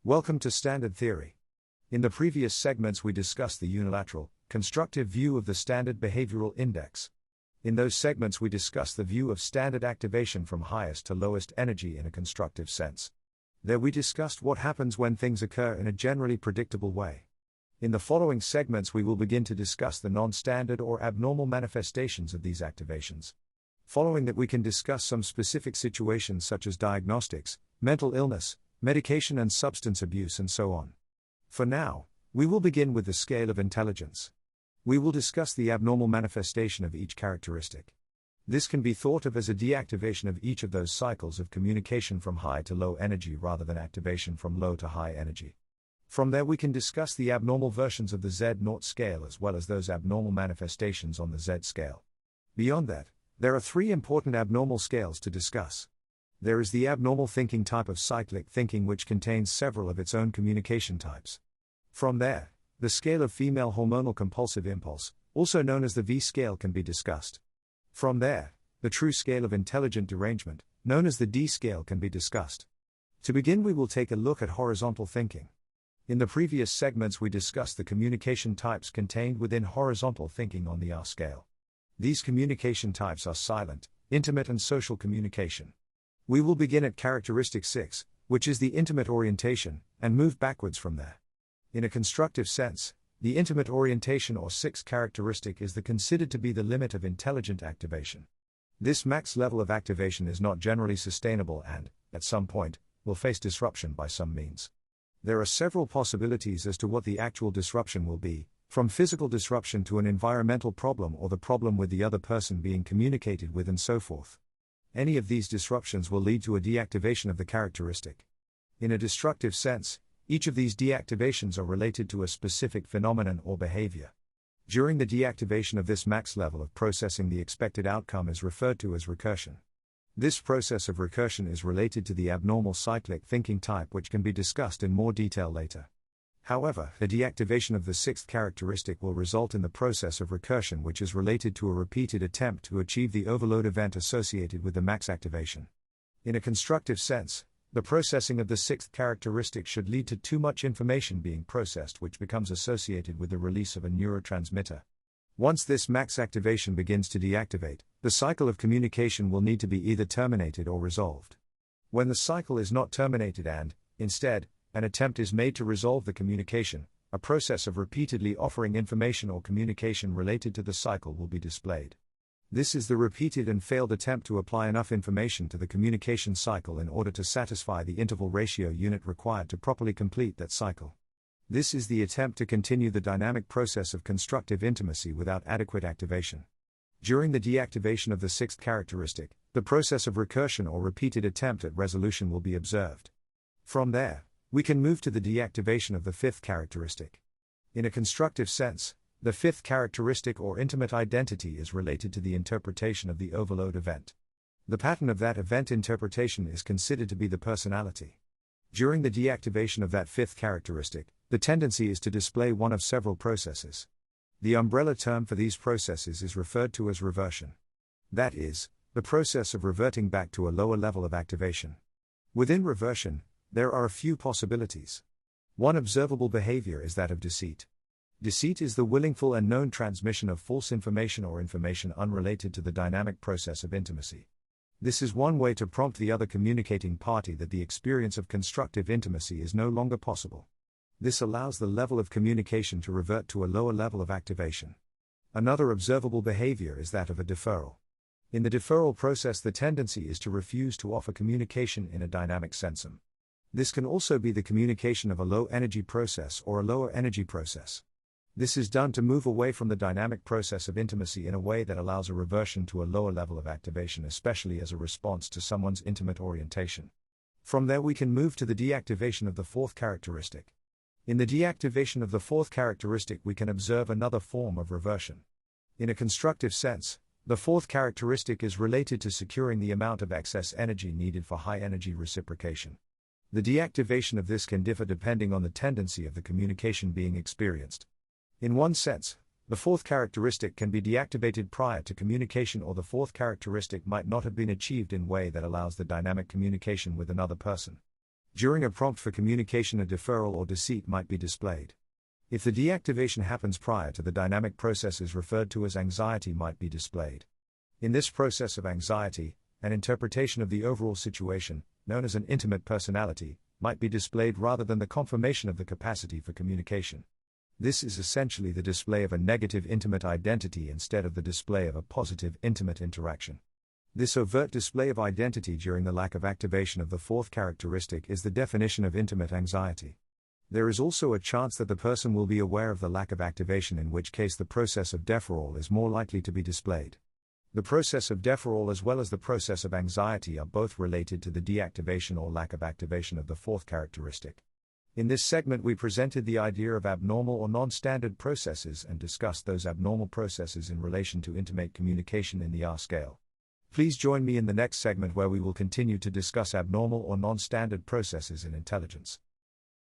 Welcome to Standard Theory. In the previous segments we discussed the unilateral, constructive view of the Standard Behavioral Index. In those segments we discussed the view of standard activation from highest to lowest energy in a constructive sense. There we discussed what happens when things occur in a generally predictable way. In the following segments we will begin to discuss the non-standard or abnormal manifestations of these activations. Following that we can discuss some specific situations such as diagnostics, mental illness, medication and substance abuse and so on. For now, we will begin with the scale of intelligence. We will discuss the abnormal manifestation of each characteristic. This can be thought of as a deactivation of each of those cycles of communication from high to low energy rather than activation from low to high energy. From there we can discuss the abnormal versions of the Z0 scale as well as those abnormal manifestations on the Z scale. Beyond that, there are three important abnormal scales to discuss. There is the abnormal thinking type of cyclic thinking which contains several of its own communication types. From there, the scale of female hormonal compulsive impulse, also known as the V scale, can be discussed. From there, the true scale of intelligent derangement, known as the D scale, can be discussed. To begin we will take a look at horizontal thinking. In the previous segments we discussed the communication types contained within horizontal thinking on the R scale. These communication types are silent, intimate and social communication. We will begin at characteristic 6, which is the intimate orientation, and move backwards from there. In a constructive sense, the intimate orientation or 6th characteristic is considered to be the limit of intelligent activation. This max level of activation is not generally sustainable and, at some point, will face disruption by some means. There are several possibilities as to what the actual disruption will be, from physical disruption to an environmental problem or the problem with the other person being communicated with and so forth. Any of these disruptions will lead to a deactivation of the characteristic. In a destructive sense, each of these deactivations are related to a specific phenomenon or behavior. During the deactivation of this max level of processing, the expected outcome is referred to as recursion. This process of recursion is related to the abnormal cyclic thinking type, which can be discussed in more detail later. However, the deactivation of the 6th characteristic will result in the process of recursion, which is related to a repeated attempt to achieve the overload event associated with the max activation. In a constructive sense, the processing of the 6th characteristic should lead to too much information being processed, which becomes associated with the release of a neurotransmitter. Once this max activation begins to deactivate, the cycle of communication will need to be either terminated or resolved. When the cycle is not terminated and, instead, an attempt is made to resolve the communication, a process of repeatedly offering information or communication related to the cycle will be displayed. This is the repeated and failed attempt to apply enough information to the communication cycle in order to satisfy the interval ratio unit required to properly complete that cycle. This is the attempt to continue the dynamic process of constructive intimacy without adequate activation. During the deactivation of the 6th characteristic, the process of recursion or repeated attempt at resolution will be observed. From there, we can move to the deactivation of the 5th characteristic. In a constructive sense, the 5th characteristic or intimate identity is related to the interpretation of the overload event. The pattern of that event interpretation is considered to be the personality. During the deactivation of that 5th characteristic, the tendency is to display one of several processes. The umbrella term for these processes is referred to as reversion. That is, the process of reverting back to a lower level of activation. Within reversion, there are a few possibilities. One observable behavior is that of deceit. Deceit is the willful and known transmission of false information or information unrelated to the dynamic process of intimacy. This is one way to prompt the other communicating party that the experience of constructive intimacy is no longer possible. This allows the level of communication to revert to a lower level of activation. Another observable behavior is that of a deferral. In the deferral process, the tendency is to refuse to offer communication in a dynamic sensum. This can also be the communication of a low-energy process or a lower-energy process. This is done to move away from the dynamic process of intimacy in a way that allows a reversion to a lower level of activation, especially as a response to someone's intimate orientation. From there we can move to the deactivation of the 4th characteristic. In the deactivation of the 4th characteristic we can observe another form of reversion. In a constructive sense, the 4th characteristic is related to securing the amount of excess energy needed for high-energy reciprocation. The deactivation of this can differ depending on the tendency of the communication being experienced. In one sense, the 4th characteristic can be deactivated prior to communication, or the 4th characteristic might not have been achieved in a way that allows the dynamic communication with another person. During a prompt for communication, a deferral or deceit might be displayed. If the deactivation happens prior to the dynamic processes referred to as anxiety might be displayed. In this process of anxiety, an interpretation of the overall situation, known as an intimate personality, might be displayed rather than the confirmation of the capacity for communication. This is essentially the display of a negative intimate identity instead of the display of a positive intimate interaction. This overt display of identity during the lack of activation of the fourth characteristic is the definition of intimate anxiety. There is also a chance that the person will be aware of the lack of activation, in which case the process of deferral is more likely to be displayed. The process of deferral as well as the process of anxiety are both related to the deactivation or lack of activation of the fourth characteristic. In this segment we presented the idea of abnormal or non-standard processes and discussed those abnormal processes in relation to intimate communication in the R scale. Please join me in the next segment where we will continue to discuss abnormal or non-standard processes in intelligence.